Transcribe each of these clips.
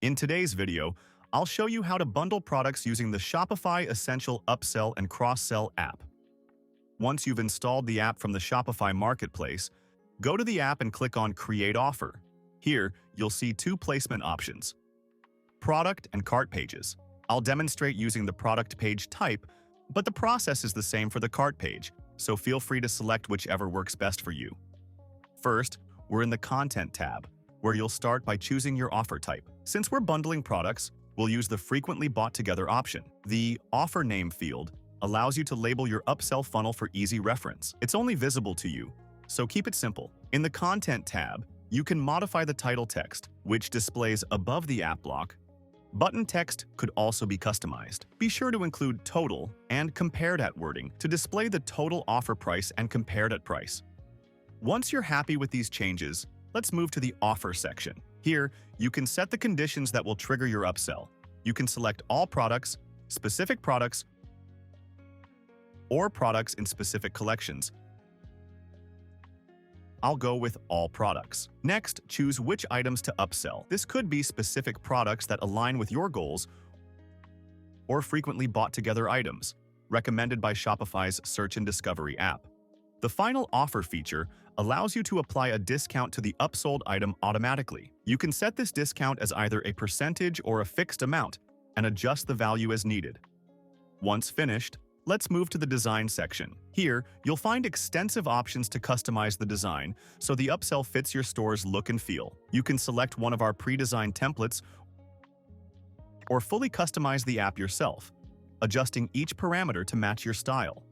In today's video, I'll show you how to bundle products using the Shopify Essential Upsell and Cross-sell app. Once you've installed the app from the Shopify marketplace, go to the app and click on Create Offer. Here, you'll see two placement options: Product and Cart pages. I'll demonstrate using the product page type, but the process is the same for the cart page, so feel free to select whichever works best for you. First, we're in the Content tab, where you'll start by choosing your offer type. Since we're bundling products, we'll use the Frequently Bought Together option. The Offer Name field allows you to label your upsell funnel for easy reference. It's only visible to you, so keep it simple. In the Content tab, you can modify the title text, which displays above the app block. Button text could also be customized. Be sure to include total and compared at wording to display the total offer price and compared at price. Once you're happy with these changes, let's move to the Offer section. Here, you can set the conditions that will trigger your upsell. You can select all products, specific products, or products in specific collections. I'll go with all products. Next, choose which items to upsell. This could be specific products that align with your goals or frequently bought together items, recommended by Shopify's Search and Discovery app. The final offer feature allows you to apply a discount to the upsold item automatically. You can set this discount as either a percentage or a fixed amount and adjust the value as needed. Once finished, let's move to the Design section. Here, you'll find extensive options to customize the design so the upsell fits your store's look and feel. You can select one of our pre-designed templates or fully customize the app yourself, adjusting each parameter to match your style.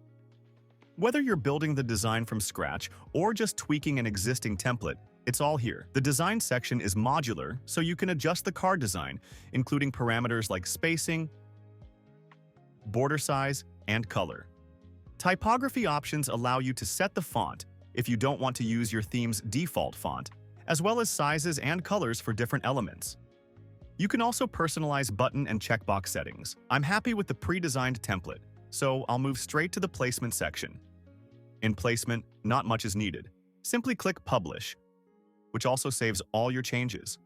Whether you're building the design from scratch or just tweaking an existing template, it's all here. The Design section is modular, so you can adjust the card design, including parameters like spacing, border size, and color. Typography options allow you to set the font if you don't want to use your theme's default font, as well as sizes and colors for different elements. You can also personalize button and checkbox settings. I'm happy with the pre-designed template, so I'll move straight to the Placement section. In Placement, not much is needed. Simply click Publish, which also saves all your changes.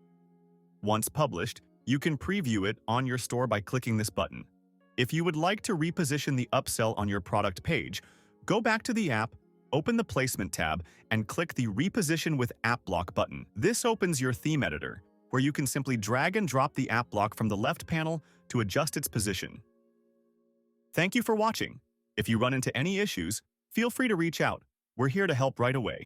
Once published, you can preview it on your store by clicking this button. If you would like to reposition the upsell on your product page, go back to the app, open the Placement tab, and click the Reposition with App Block button. This opens your theme editor, where you can simply drag and drop the app block from the left panel to adjust its position. Thank you for watching. If you run into any issues, feel free to reach out. We're here to help right away.